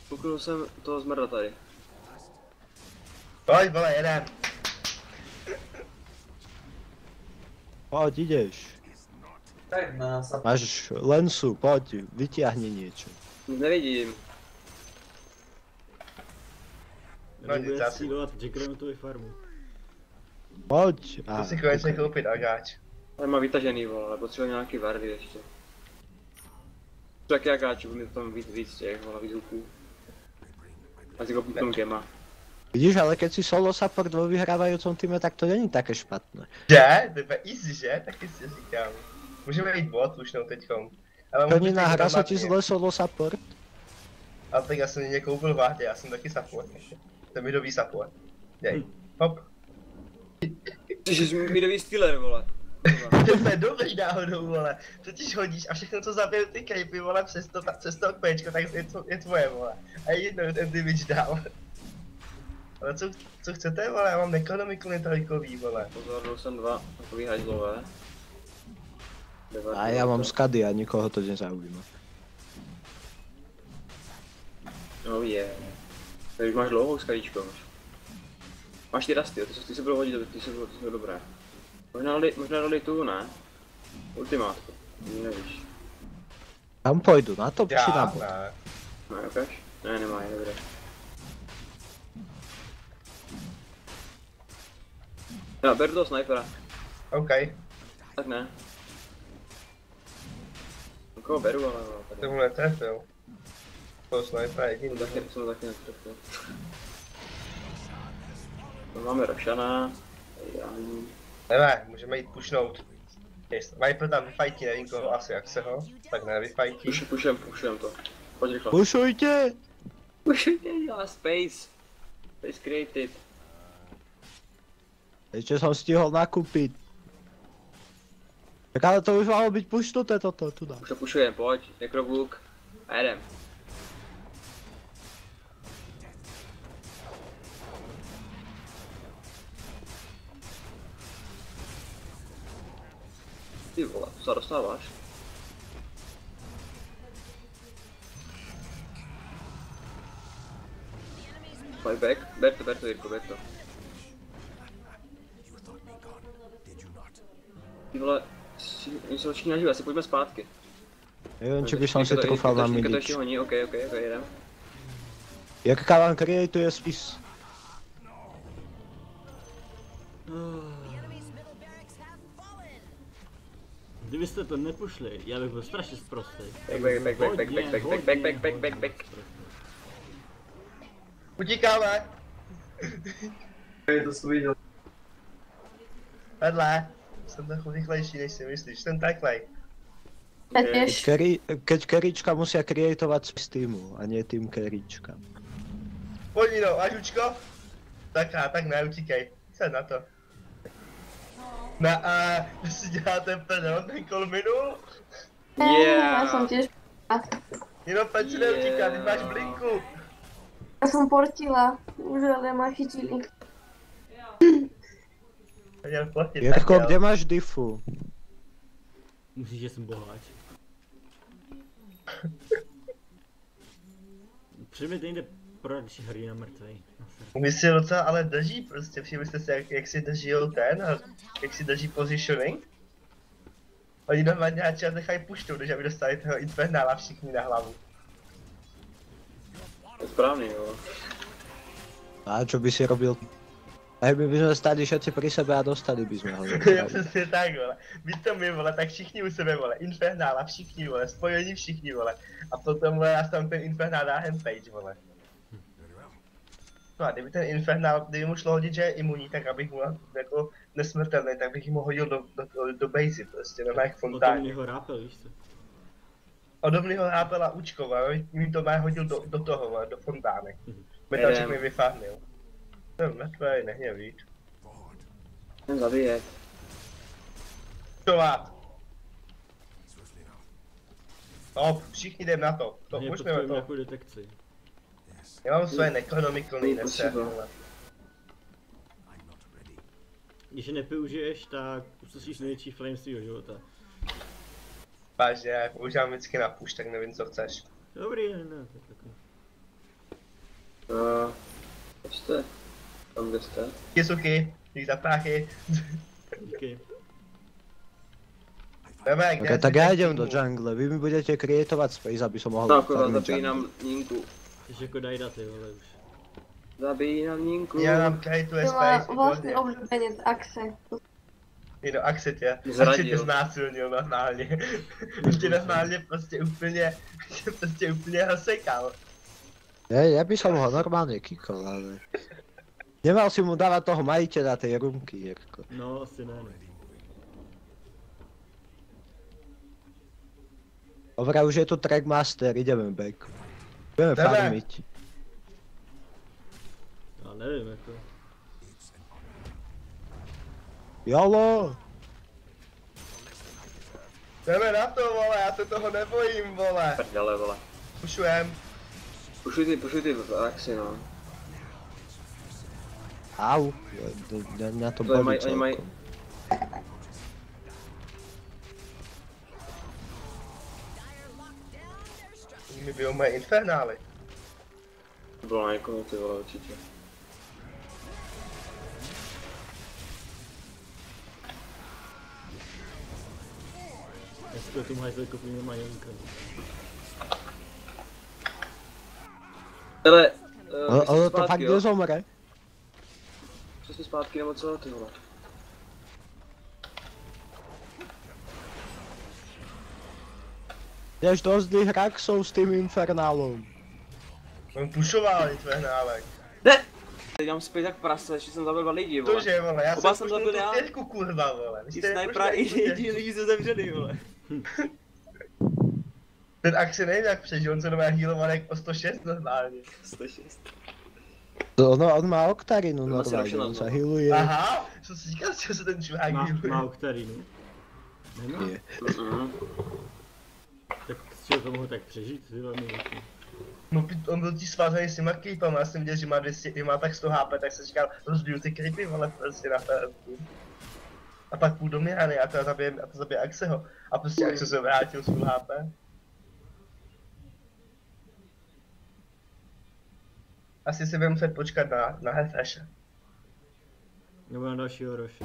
puknul jsem toho zmrda tady. Pojď, vole, jedem. Poď, ideš. Máš lensu, poď, vytiahni niečo. Nic nevidím. No, nic Nebude asi. střílovat Jackronotovi farmu. Poď. To si konečně koupit agáč. Ale má vytažený, vole, ale potřebuji nějaký vardy ještě. Tak jakáčů, mi tam víc těch, vole, víc huků. A si koupím gema. Vidíš, ale keď si solo support vo vyhrávajúcom týme, tak to není také špatné. Že? To je easy, že? Taky si říkám. Můžeme jít bot už no teďkom. Tonina, hra sa ti zle solo support? Ale tak já jsem mě koupil váhdě, já jsem taky support. To je midový support. Dej. Hop. Ty jsi midový stealer, vole. To je dobrý náhodou, vole. Totiž hodíš a všechno, co zabijou ty creepy, vole, přes to Pčko, tak je tvoje, vole. A jednou ten damage dál. Ale co chcete, vole, já mám ekonomiku netrojkový, vole. Pozornul jsem dva takový hajzlové. A ja mám skady a nikoho to nezaujíma. Oh yeah. Tady už máš dlouhou skadičko. Máš ty rasty, ty se budou hodit, ty jsou dobré. Možná dali tu, ne? Ultimátku, nevíš. Tam pojdu, na to či na bot? Ne. Ne, ukáž? Ne, nemá, je dobré. Já beru toho snipera. OK. Tak ne. Koho beru, ale tady. Tomu netrefil. To snipera jediný. Jsem taky netrefil. Máme Roshana. Ne, můžeme jít pushnout. Viper tam vyfajtí, nevím koho, asi jak se ho. Tak ne, vyfajtí. Pušujem to. Pojď rychle. Pušujte! Pušujte, dělá space. Space created. Ešte som stihol nakúpiť. Tak ale to už malo byť pušnuté toto tu dá. Už to pušujem, pojď. Necroblook. A jedem. Ty vole, co se dostáváš? Fight back, ber to Jirko, ber to. Ty vole, oni se očí naživu, asi pojďme zpátky. Neviem, či by som si trúfal na To midič. ještě honí, ok, jedem. Jaká vám createuje spis? Kdybyste to nepušli, já bych byl strašně sprostý. Back. Utíkáme! To jsem viděl. Vedle. Jsem trochu rychlejší, než si myslíš, jsem taklej. Petěš. Keď carryčka musia creatovať spis týmu, a nie tým carryčka. Pojď Nino, máš učko? Tak ne, utíkej. co na to? Na A, vy si děláte prdel, ten kol minul? Já jsem tiež... Jenom pojď si neutíkat, ty máš blinku. Já jsem portila, už ale ma chytili. Měl platit, Jirko, tak kde jo. máš diffu? Myslíš, že jsem boháč? Předmět nejde prodat, když je hrdý na mrtvej. Oni si docela ale drží prostě, všimli jste si jak si drží ten, a jak si drží positioning. Oni normálně hráči nechají puštou, než aby dostali toho Infernála všichni na hlavu. To je správný, jo. A čo by si robil? A my by sme stali všetci pri sebe a dostali by sme ho. Je přesně tak, vole. Víš to my, vole, tak všichni u sebe, vole. Infernála, všichni, vole. Spojení všichni, vole. A potom, vole, já tam ten Infernál dá handpage, vole. No a kdyby ten Infernál, kdyby mu šlo hodit, že je imunní, tak abych mu jako nesmrtelný, tak bych mu hodil do base, prostě, no jak Potom fontáně. mě ho rápel, víš co? Odobný ho hápela učko, ale mi to má hodil do toho, vole, do fontánek. Metal mi vyfáhnil. To je mrtvej, nehněvíš. Ten zabije. To má. No, všichni jdem na to. To Mě můžeme potřebujeme to. nějakou detekci. Já mám své Necronomicalný nese. Když je nepoužiješ, tak uslyšíš největší flame svýho života. Vážně, já používám vždycky na push, tak nevím, co chceš. Dobrý, ne, tak takový. Kde jste? Tam, kde jste? Kisuki, dík za práchy. Díky. Jdeme, Okay, tak ja idem do jungle, vy mi budete creatovať space, aby som mohol No, akorát farmiť zabíjí jungle. nám Ninku. Jsi jako dajda ty vole už. Zabíjí nám Ninku. Já nám creatuje To má space, vlastný výborně. obľúbenec Axe. No, Axel tě Zradil. znásilnil normálně. Tě normálně prostě úplně rozsekal. Ja by som ho normálne kikol, ale... Nemal si mu dávať toho majiteľa tej rumky, Jirko. No, asi ne, ne. Dobre, už je tu Trackmaster, ideme back. Budeme Jdeme. farmiť. Já nevím, jako. Jolo! Jdeme na to, vole, já se toho nebojím, vole. Prdele, vole. Pušujem. Pušuj ty Axi, no. Au, na to To boli oni mají... celkom. Oni mi bijou moje Infernály. To bylo na někoho, ty vole, určitě. Jestli tomu hajzli kopí nemají Janka. Hele, Ono to fakt nezomre. Přesně zpátky nebo co, ty vole. Jdeš do zlých Raxov s tým Infernálom. On pušoval Infernálek. Ne! Teď mám zpět jak prase, ještě jsem zabil 2 lidi, vole. Tože, vole, já Oba jsem jsem pušnul zabil já. tu těžku, kurva, vole. Vy I jste snajpera, i nepuštěli tu jediný těžku. lidi se zavřený, vole. Ten Axel nevím jak přežil, on se doma healoval jak o 106 normálně. 106. On má Oktarinu On asi normálně, rošel on sa na healuje. Aha, co jsi říkal, že se ten čurák Má healuje? Oktarinu. Nemá? Je. Tak z čeho to mohl tak přežít, ty velmi větší. No, on byl tí svázaný s těma creepama, já jsem viděl, že má 200, že má tak 100 HP, tak jsem říkal, rozbiju ty creepy, vole, prostě na PSku. A pak půjdu do Mirany a to zabije Axeho. A prostě Axe se vrátil s full HP. Asi si budeme muset počkat na refresh. Nebo na dalšího roše.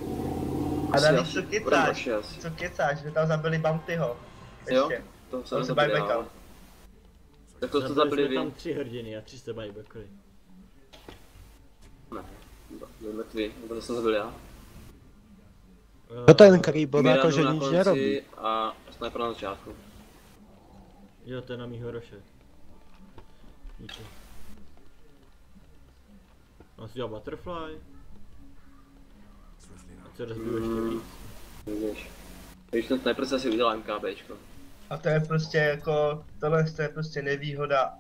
A Asi, navíc co asi. Budeme kecáš, další asi. co kecáš, že tam zabili Bountyho. Jo? Ještě. To On jsem se zabili, buybackal. ale... Tak to jste Zabili zabili jsme vy. tam 3 hrdiny a 3 se buybackali. Ne, byl mrtvý, to jsem zabil já. To ten creep, on Miranu akože na nič konci nerobí. A sniper na začátku. Jo, to je na mýho roše. Díky. On si dělal butterfly. A se rozbiju ještě víc. Vidíš. Když ten sniper se asi udělá MKBčko. A to je prostě jako, tohle je prostě nevýhoda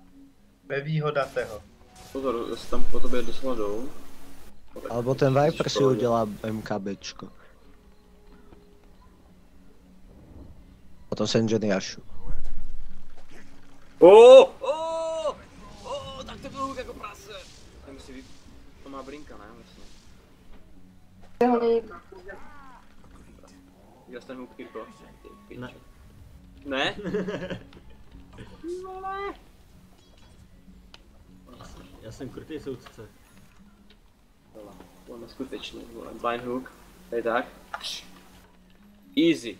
toho. Pozor, jestli tam po tobě doslova jdou. Alebo ten Viper si udělá MKBčko. Potom Senjeny Ashu. Tak to byl huk jako prase. To musí být, to má brinka, ne? Vlastně. Ho nejde. Viděl jsi ten huk, Kirko? Ne. Ne? Já jsem krutý soudce. To je neskutečný, vole. Blind hook. Tady tak. Easy.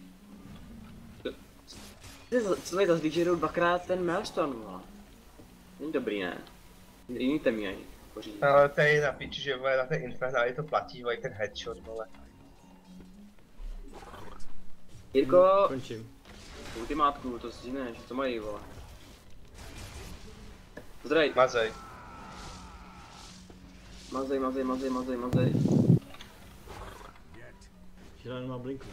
Co tady zase, když jdou dvakrát ten Maelstone, vole. Není dobrý, ne? Jiný temí ani. Pořídí. Ale to je na piči, že vole, na ten Infernali to platí, vole, ten headshot, vole. Jirko, Končím. ultimátku, to si ne, že to mají, vole. Zdrej, Mazej. mazej. Žila nemá blinku.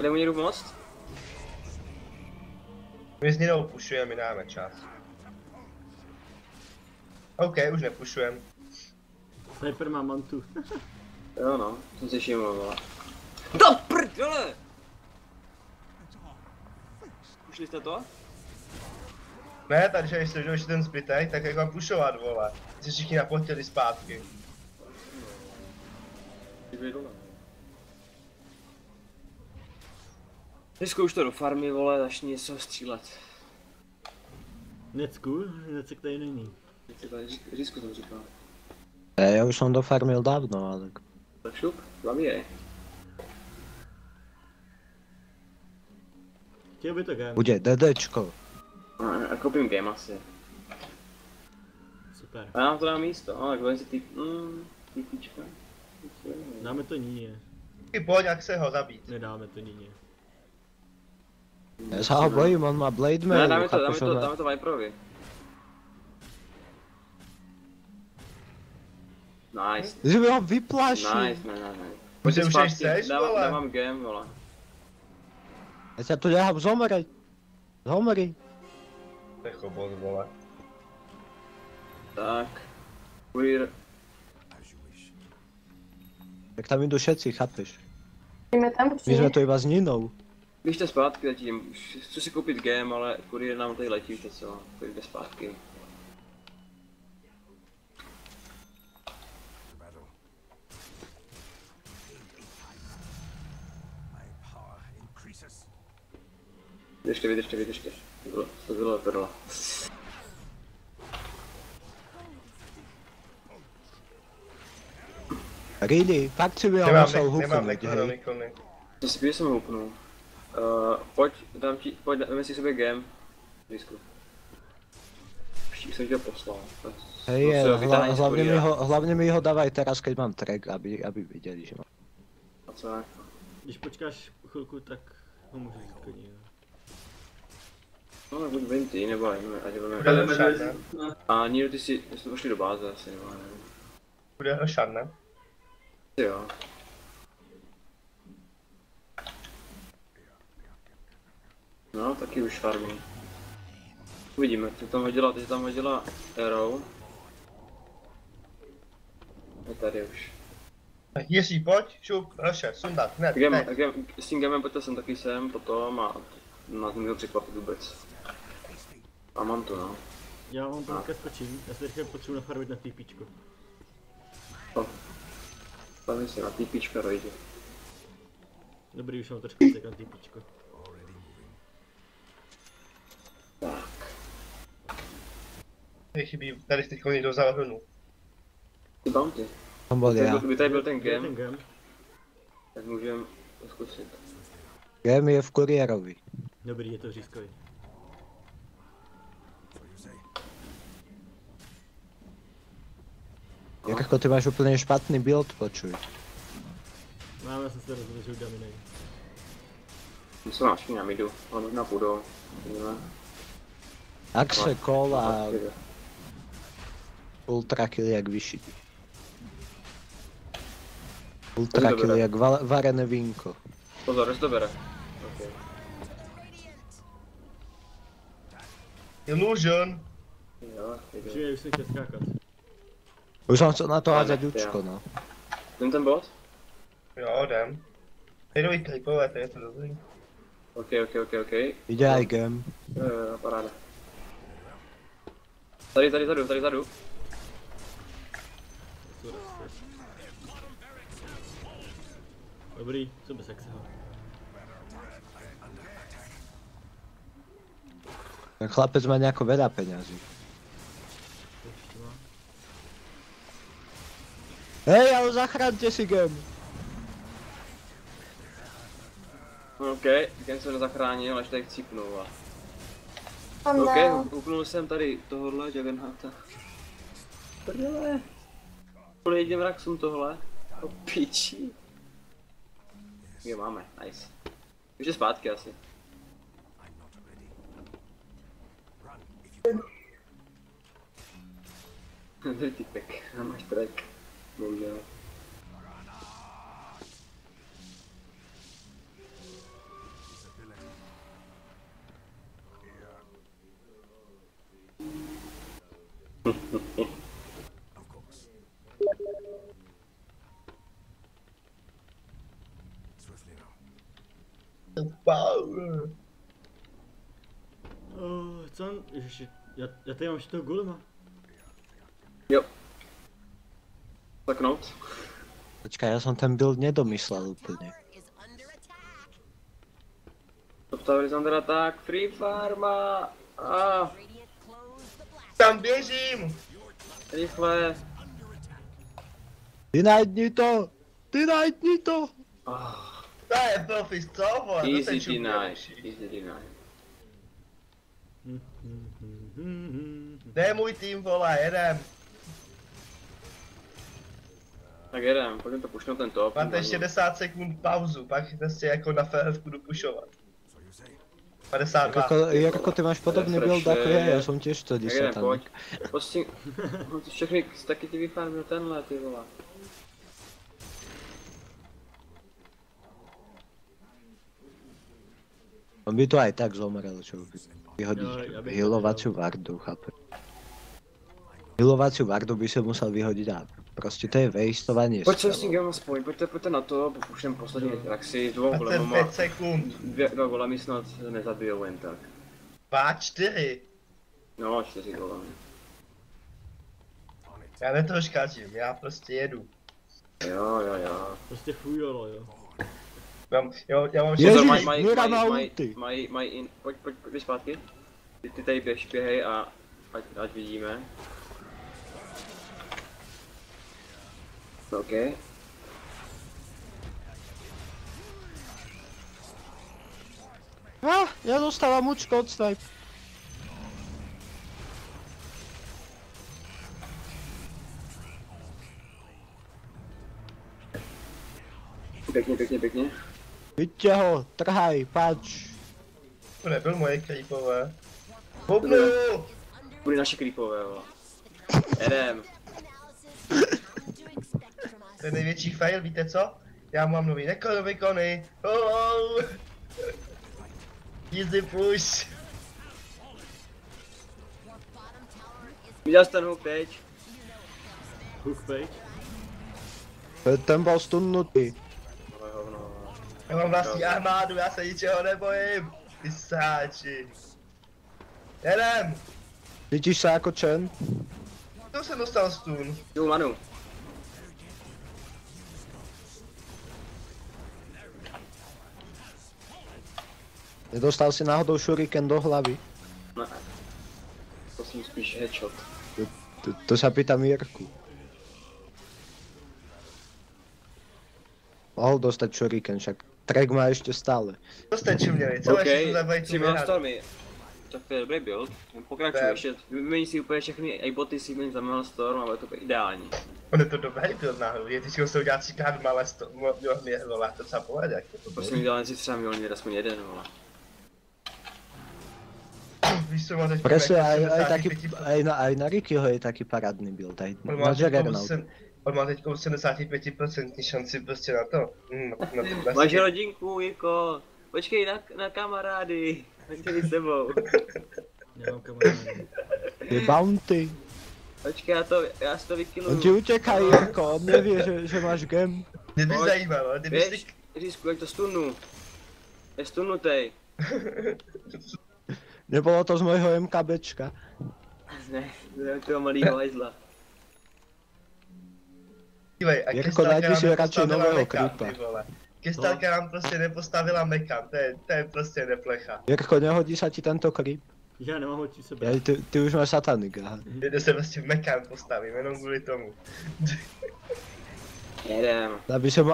Jde mu někdo pomoct? My s ní neupušujeme, my dáme čas. OK, už nepušujem. Sniper má mantu. Jo no, jsem si všiml, vole. Do prdele! Ušli jste to? Ne, tady když jste už ten zbytek, tak jak mám pušovat, vole. Si všichni napotili zpátky. Dneska už to do farmy, vole, začni něco střílet. Necku? Necek tady není. Řízku jsem říkal. Já už jsem dofarmil dávno, ale... Tak šup, zabíjej. Chtěl by to game. Bude DDčko. A koupím game asi. Super. A nám to dá místo, no tak si typíčka. Dáme to níně. Ty pojď, jak se ho zabít. Nedáme to níně. Já se ho bojím, on má Blade Ne, Mail, dáme to Viperovi. Nice. Že by ho vyplašil. Nice. Už už chceš, vole? Dávám game, vole. Já se to dělám zomrej. Zomrej. Jako bod, vole. Tak. Queer. Tak tam jdu všetci, chápeš? Jdeme tam My přijít. jsme to iba s Ninou. Běžte zpátky zatím, chci si koupit game, ale kuriér nám tady letí už něco, pojďte zpátky. Battle. My power increases. Vydržte. To bylo perla. Really? Fakt si by ho Nemám musel nemám huknout, hej. Nikony. To si když jsem houpnul. Pojď, dáme si sobě game. Disku. Už jsem tě poslal. Hej, hlavně mi ho dávaj teraz, keď mám track, aby viděli, že mám. A co ne? Když počkáš chvilku, tak ho můžeš jít klidně. Jo. No tak buď vím ty, nebo ať budeme. Bude rošat, ne? A Nino, ty jsi pošli do báze asi, nebo nevím. Bude rošat, ne? Jo. No, taky už farmí. Uvidíme, ty tam hodila Arrow. Je tady už. Jiří, pojď, šup, rošet, sundat, hned, S tím gamem pojďte sem taky sem, potom a nás nemůžu překvapit vůbec. A mám to, no. Já vám to teďka skočím, já se teďka potřebuji nafarmit na TPčko. Stavím si na TPčka dojde. Dobrý, už mám trošku tak na TPčko. Tady chybí, tady teď někdo zahrnu. Ty bounty. Tam byl já. Kdyby tady byl ten Kde je game, ten game? tak můžeme to zkusit. Game je v kuriérovi. Dobrý, je to řízkový. Jako ty máš úplně špatný build, počuj. Mám, já jsem se rozhodl, že udělám jiný. Myslím na všichni na midu, ale možná půjdou. Uvidíme. Axe, Call a Ultra kill jak vyšitý. Ultra kill jak varené vínko. Pozor, jestli to bere. Okay. Illusion. Jo, jde. Přijde, už jsem chtěl skákat. Už jsem chcel na to Ale házet nechci, Jučko, jo. no. Jdem ten bot? Jo, jdem. Jdu i creepové, to je to dobrý. OK. Ide aj game. Jo, paráda. Tady zadu. Dobrý, co bez exeho. Ten chlapec má nejako veľa peňazí. Hej, ale zachránte si game. OK, Gen se nezachránil, až tady chcípnul. Tam OK, dál. upnul jsem tady tohohle Juggernauta. Prdele. Kvůli jedním Raxům tohle. O piči. Jo, máme, nice. Už je zpátky asi. Tady typek, máš track. Bohužel. Power. Co on, ježiši, já tady mám ještě toho golema. Jo. Zaknout. Počkaj, ja som ten build nedomyslel úplne. Is under attack. Top Tower is under attack, Free Farma. Radiant close the blast. Tam běžím! Rychle. Dynajtni to! Dynajtni to! To je profis, co? Vole, to Easy se deny, čumější. easy deny. Kde je můj tým, vole, jedem. Tak jedem, pojďme to pušnout ten top. Máte 60 sekund pauzu, pak prostě jako na FF budu pušovat. 52. Jarko, ty máš podobný build ako ja som tiež to Tak jedem, pojď. satanik. Prostě, no ty všechny taky ty vyfarmil tenhle, ty vole. On by to aj tak zomrel, čo by vyhodiť Jo, ja bych to healovaciu vardu, chápe. Healovaciu vardu by si musel vyhodiť a proste to je wastovanie Pojď se s spelov. tím aspoň, pojďte na to, puštem poslední Raxy, dvou golemama. 25 sekund. Dva golemy snad nezabijou jen tak. 2, 4. No, 4 golemy. Já netroškačím, já prostě jedu. Jo. Prostě fujolo, jo. Já mám Ježiš, Pozor, Mira má ulti. pojď zpátky. Ty tady běhej a ať vidíme. OK. Ja dostávam mučko od snipe. Pěkně. Vidíte ho, trhaj, pač. To nebyl moje creepové. Hopnu! Byly naše creepové, jo. Jedem. To je největší fail, víte co? Já mám nový nekonomikony. Oh! Easy push. Viděl jsi ten hook teď? Hook page. Ten bol stunnutý. Ale hovno. Já mám vlastní armádu, já se ničeho nebojím. Ty sáči. Jedem! Cítiš sa ako Chen? To jsem dostal stun. Jdu Manu. Nedostal si náhodou shuriken do hlavy? Ne. To jsem spíš headshot. To sa pýtam Jirku. Mohol dostať shuriken, však track má ešte stále. To jste čuměli, co ještě tu zabavit tu si vyhrát. Stormy. Tak to je dobrý build. Pokračuj Tak. ještě. Vymění si úplně všechny aiboty, si vymění za Maelstorm, ale to je ideální. On je to dobrý build náhodou, je teď se udělat 3x malé mě vole, to třeba povedě, jak to Prostě bude. mi dal si třeba měl mít aspoň jeden, vole. Víš co, má teď Presne, jako aj 75%. aj na Rickyho je taký parádny build, aj On na má teď Juggernaut. on má teď 75% šanci prostě na to. Na to Máš rodinku, Jirko. Počkej na kamarády. Nechtěli s tebou. Nemám kamarády. Je bounty. Počkej, já si to vykiluju. On ti utěká, Jirko, on neví, že máš gem. Mě by Pojď. zajímalo, kdyby si... Běž, Řízku, ať to stunu. Je stunutej. Nebylo to z mojho MKBčka. Ne, to je toho malýho hajzla. Dívej, a Jirko, najdi si radši nepostavila nového Mekan, creepa. ty vole. Kestalka nám prostě nepostavila Mekan, to je prostě neplecha. Jirko, nehodí se ti tento creep? Já nemám oči sebe. Ja, ty už máš satanika, aha. Jde se prostě Mekan postavím, jenom kvůli tomu. Jedem.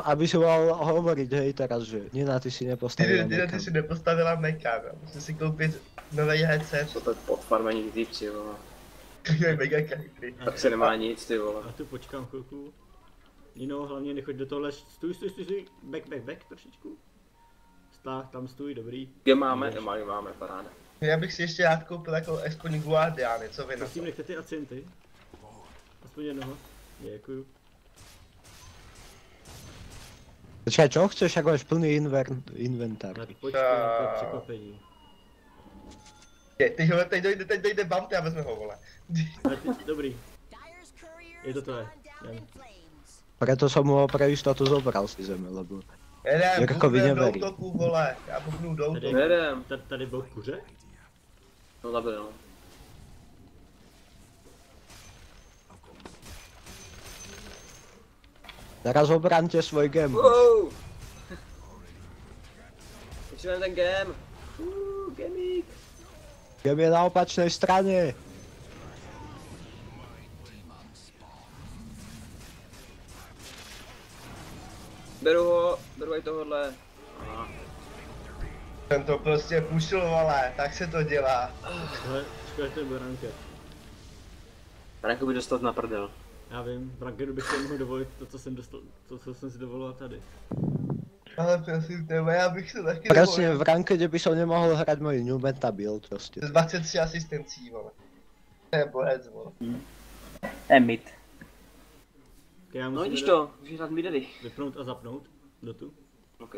Aby si mohl hovoriť, hej, teraz, že Nina, ty si nepostavila Ty Mekan. si nepostavila Mekan, musím si koupit nový headset. Co to je podfarmení ty týpci, vole. To je mega country. Tak se nemá nic, ty vole. Já tu počkám chvilku. Nino, hlavně nechoď do tohle, stůj, back trošičku. Tak, tam stůj, dobrý. Kde máme? Máme, paráda. Já bych si ještě rád koupil jako aspoň Guardiany, co vy na to? Prosím, nechte ty acenty. Aspoň jednoho. Děkuju. Počkaj, čo chceš, ako máš plný inventár? Na počkej, to je překvapení. Teď dojde Bounty a vezme ho, vole. Dobrý, Dyer's couriers je to to je. gone down in flames. Preto som ho pre istotu zobral si zeme, lebo... Jedem, Jirkovi buknem do neverí. útoku, vole. Já buknu do útoku. Jedem. Tady byl kuře? No zabil, no. Teraz obrante svoj gem. Wow! Potřebujeme ten gem. Gemík. Gem je na opačnej strane. Beru aj tohohle. Aha. Jsem to prostě pušil, vole, tak se to dělá. Tohle, škoda, to je branker. Ranku by dostat na prdel. Já vím, brankeru bych si mohl dovolit to, co jsem dostal, to, co jsem si dovolil tady. Ale prosím tebe, já bych se taky Presne, dovolil. v rankede by som nemohol hrať môj new meta build proste. 23 asistencí, vole. To je borec, vole. Emit. Okay, já No musím vidíš teda to, můžeš hrát midedy. vypnout a zapnout do tu. OK.